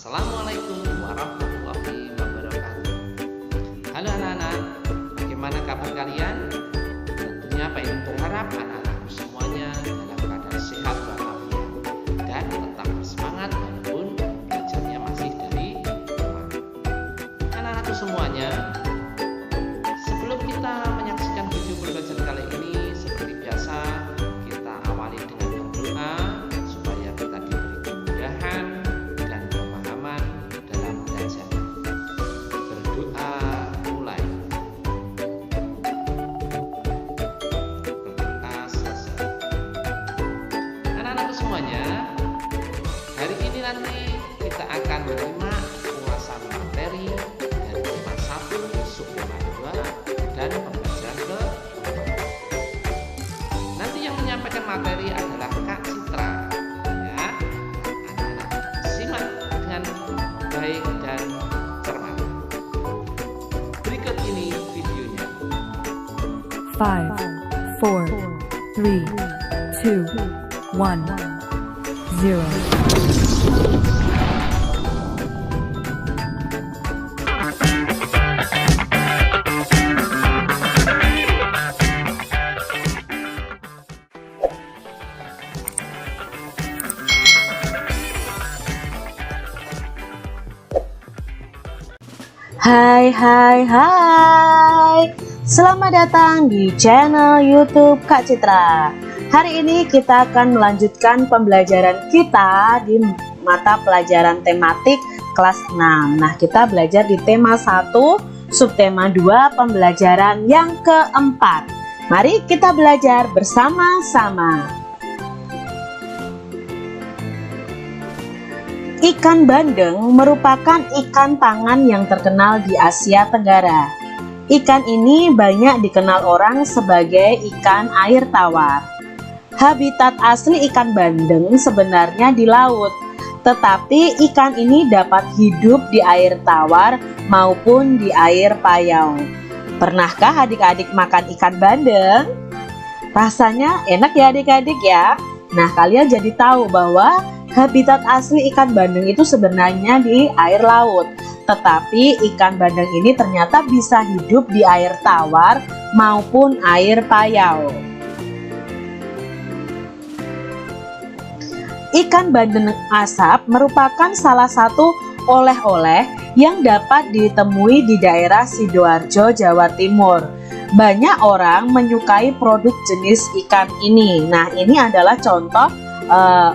Assalamualaikum warahmatullahi wabarakatuh. Halo anak-anak, bagaimana kabar kalian? Tentunya Pak Ibu berharap anak-anakku semuanya dalam keadaan sehat walafiat dan tetap bersemangat walaupun belajarnya masih dari rumah. Anak-anakku semuanya, sebelum kita menyaksikan video pelajaran kali ini, seperti biasa kita awali dengan berdoa supaya kita diberi kemudahan dan pemahaman dalam belajar. Berdoa mulai. Berdoa selesai. Anak-anakku semuanya, hari ini nanti kita akan menerima ulasan materi dari tema 1, subtema 2, dan pembelajaran ke-4. Nanti yang menyampaikan materi adalah Kak Citra. Ya, anak-anak simak dengan baik dan cermat. Berikut ini videonya. 5, 4, 3, 2, 1, 0. Hai, selamat datang di channel YouTube Kak Citra. Hari ini kita akan melanjutkan pembelajaran kita di mata pelajaran tematik kelas 6. Nah, kita belajar di tema 1, subtema 2, pembelajaran yang keempat. Mari kita belajar bersama-sama. Ikan bandeng merupakan ikan pangan yang terkenal di Asia Tenggara. Ikan ini banyak dikenal orang sebagai ikan air tawar. Habitat asli ikan bandeng sebenarnya di laut, tetapi ikan ini dapat hidup di air tawar maupun di air payau. Pernahkah adik-adik makan ikan bandeng? Rasanya enak ya adik-adik ya. Nah, kalian jadi tahu bahwa habitat asli ikan bandeng itu sebenarnya di air laut, tetapi ikan bandeng ini ternyata bisa hidup di air tawar maupun air payau. Ikan bandeng asap merupakan salah satu oleh-oleh yang dapat ditemui di daerah Sidoarjo, Jawa Timur. Banyak orang menyukai produk jenis ikan ini. Nah, ini adalah contoh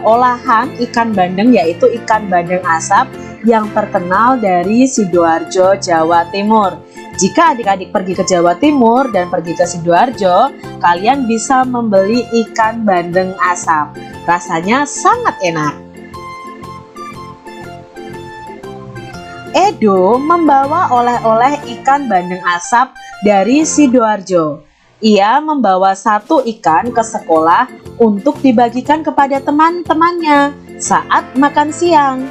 olahan ikan bandeng, yaitu ikan bandeng asap yang terkenal dari Sidoarjo, Jawa Timur. Jika adik-adik pergi ke Jawa Timur dan pergi ke Sidoarjo, kalian bisa membeli ikan bandeng asap. Rasanya sangat enak. Edo membawa oleh-oleh ikan bandeng asap dari Sidoarjo. Ia membawa satu ikan ke sekolah untuk dibagikan kepada teman-temannya saat makan siang.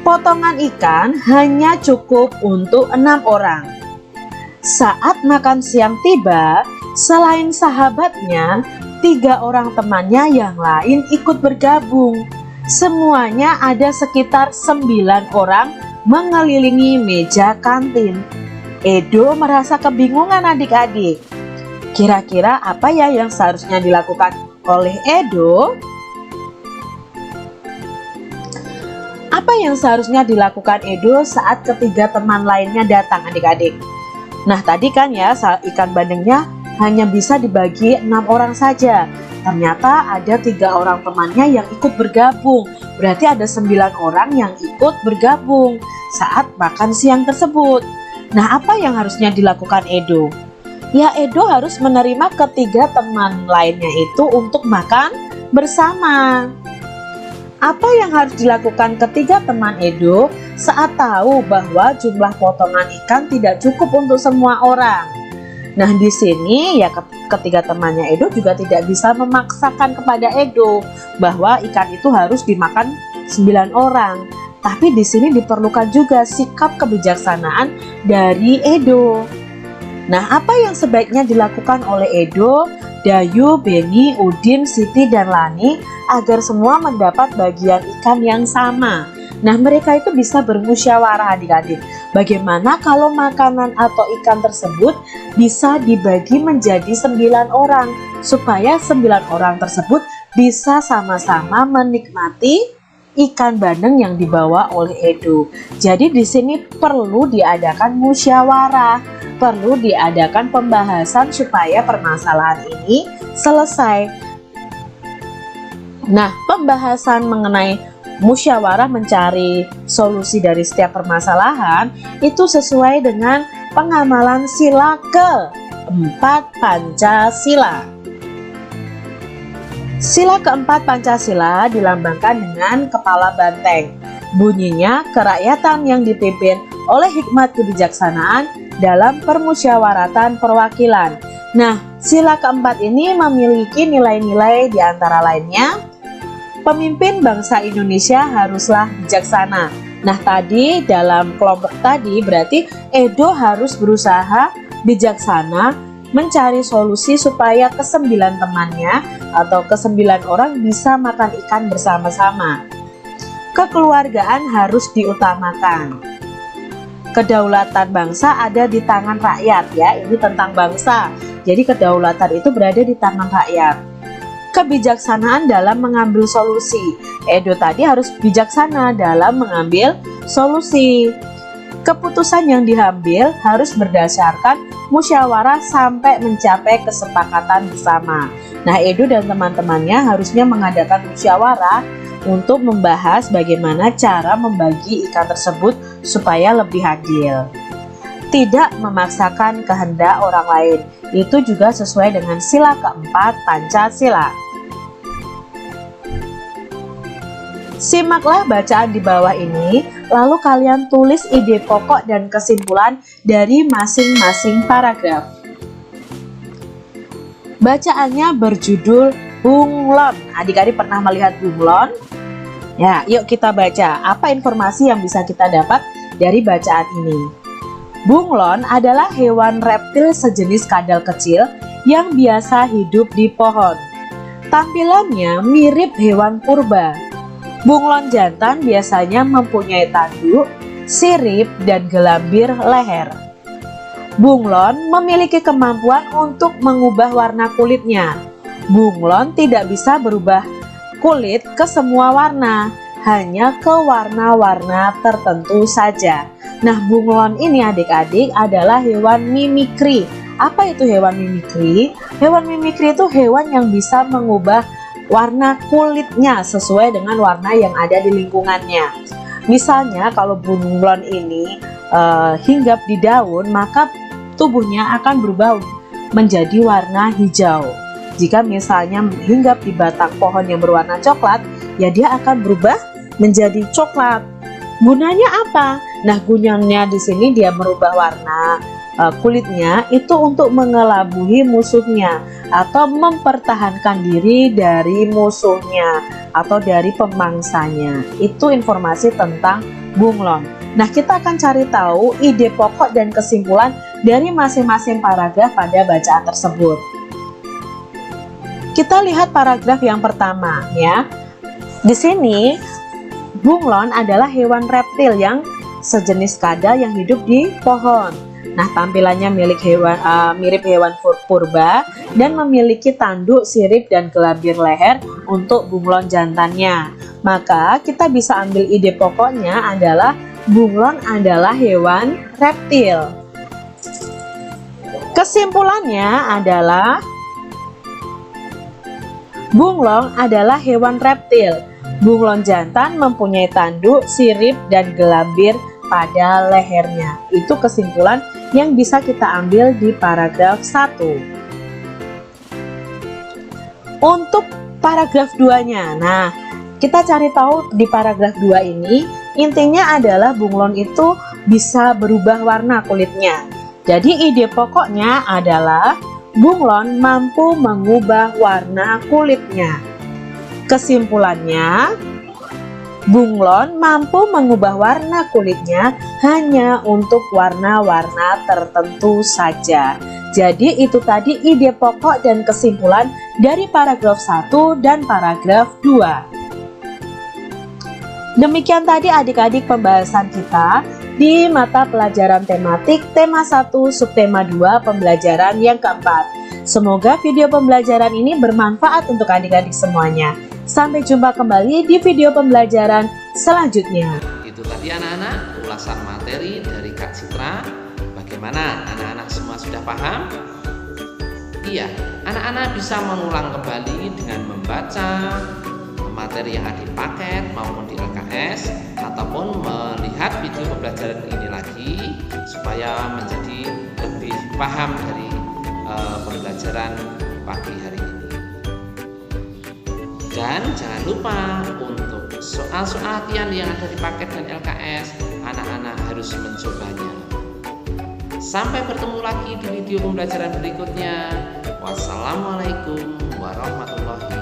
Potongan ikan hanya cukup untuk 6 orang. Saat makan siang tiba, selain sahabatnya, 3 orang temannya yang lain ikut bergabung. Semuanya ada sekitar 9 orang mengelilingi meja kantin. Edo merasa kebingungan adik-adik. Kira-kira apa ya yang seharusnya dilakukan oleh Edo? Apa yang seharusnya dilakukan Edo saat ketiga teman lainnya datang adik-adik? Nah, tadi kan ya ikan bandengnya hanya bisa dibagi 6 orang saja. Ternyata ada 3 orang temannya yang ikut bergabung. Berarti ada 9 orang yang ikut bergabung saat makan siang tersebut. Nah, apa yang harusnya dilakukan Edo? Ya, Edo harus menerima ketiga teman lainnya itu untuk makan bersama. Apa yang harus dilakukan ketiga teman Edo saat tahu bahwa jumlah potongan ikan tidak cukup untuk semua orang? Nah, di sini ya ketiga temannya Edo juga tidak bisa memaksakan kepada Edo bahwa ikan itu harus dimakan 9 orang. Tapi di sini diperlukan juga sikap kebijaksanaan dari Edo. Nah, apa yang sebaiknya dilakukan oleh Edo, Dayu, Beni, Udin, Siti, dan Lani agar semua mendapat bagian ikan yang sama? Nah, mereka itu bisa bermusyawarah adik-adik. Bagaimana kalau makanan atau ikan tersebut bisa dibagi menjadi 9 orang, supaya 9 orang tersebut bisa sama-sama menikmati ikan bandeng yang dibawa oleh Edo. Jadi di sini perlu diadakan musyawarah, perlu diadakan pembahasan supaya permasalahan ini selesai. Nah, pembahasan mengenai musyawarah mencari solusi dari setiap permasalahan itu sesuai dengan pengamalan sila keempat Pancasila. Sila keempat Pancasila dilambangkan dengan kepala banteng. Bunyinya kerakyatan yang dipimpin oleh hikmat kebijaksanaan dalam permusyawaratan perwakilan. Nah, sila keempat ini memiliki nilai-nilai di antara lainnya. Pemimpin bangsa Indonesia haruslah bijaksana. Nah, tadi dalam kelompok tadi berarti Edo harus berusaha bijaksana mencari solusi supaya ke-9 temannya atau ke-9 orang bisa makan ikan bersama-sama. Kekeluargaan harus diutamakan. Kedaulatan bangsa ada di tangan rakyat ya, ini tentang bangsa. Jadi kedaulatan itu berada di tangan rakyat. Kebijaksanaan dalam mengambil solusi. Edo tadi harus bijaksana dalam mengambil solusi. Keputusan yang diambil harus berdasarkan musyawarah sampai mencapai kesepakatan bersama. Nah, Edo dan teman-temannya harusnya mengadakan musyawarah untuk membahas bagaimana cara membagi ikan tersebut supaya lebih adil. Tidak memaksakan kehendak orang lain. Itu juga sesuai dengan sila keempat Pancasila. Simaklah bacaan di bawah ini, lalu kalian tulis ide pokok dan kesimpulan dari masing-masing paragraf. Bacaannya berjudul bunglon. Adik-adik pernah melihat bunglon? Ya, yuk kita baca. Apa informasi yang bisa kita dapat dari bacaan ini? Bunglon adalah hewan reptil sejenis kadal kecil yang biasa hidup di pohon. Tampilannya mirip hewan purba. Bunglon jantan biasanya mempunyai tanduk, sirip, dan gelambir leher. Bunglon memiliki kemampuan untuk mengubah warna kulitnya. Bunglon tidak bisa berubah kulit ke semua warna, hanya ke warna-warna tertentu saja. Nah, bunglon ini adik-adik adalah hewan mimikri. Apa itu hewan mimikri? Hewan mimikri itu hewan yang bisa mengubah warna kulitnya sesuai dengan warna yang ada di lingkungannya. Misalnya kalau bunglon ini hinggap di daun, maka tubuhnya akan berubah menjadi warna hijau. Jika misalnya hinggap di batang pohon yang berwarna coklat, ya dia akan berubah menjadi coklat. Gunanya apa? Nah, gunanya di sini dia merubah warna kulitnya itu untuk mengelabuhi musuhnya atau mempertahankan diri dari musuhnya atau dari pemangsanya. Itu informasi tentang bunglon. Nah, kita akan cari tahu ide pokok dan kesimpulan dari masing-masing paragraf pada bacaan tersebut. Kita lihat paragraf yang pertama ya. Di sini bunglon adalah hewan reptil yang sejenis kadal yang hidup di pohon. Nah, tampilannya mirip hewan purba dan memiliki tanduk, sirip, dan gelambir leher untuk bunglon jantannya. Maka kita bisa ambil ide pokoknya adalah bunglon adalah hewan reptil. Kesimpulannya adalah bunglon adalah hewan reptil. Bunglon jantan mempunyai tanduk, sirip, dan gelambir pada lehernya. Itu kesimpulan yang bisa kita ambil di paragraf 1. Untuk paragraf 2-nya, nah kita cari tahu di paragraf 2 ini intinya adalah bunglon itu bisa berubah warna kulitnya. Jadi ide pokoknya adalah bunglon mampu mengubah warna kulitnya. Kesimpulannya, bunglon mampu mengubah warna kulitnya hanya untuk warna-warna tertentu saja. Jadi itu tadi ide pokok dan kesimpulan dari paragraf 1 dan paragraf 2. Demikian tadi adik-adik pembahasan kita di mata pelajaran tematik tema 1 subtema 2 pembelajaran yang keempat. Semoga video pembelajaran ini bermanfaat untuk adik-adik semuanya. Sampai jumpa kembali di video pembelajaran selanjutnya. Itu tadi anak-anak ulasan materi dari Kak Citra. Bagaimana anak-anak semua sudah paham? Iya, anak-anak bisa mengulang kembali dengan membaca materi yang ada di paket maupun di LKS, ataupun melihat video pembelajaran ini lagi supaya menjadi lebih paham dari pembelajaran pagi hari ini. Dan jangan lupa untuk soal-soal latihan yang ada di paket dan LKS, anak-anak harus mencobanya. Sampai bertemu lagi di video pembelajaran berikutnya. Wassalamualaikum warahmatullahi wabarakatuh.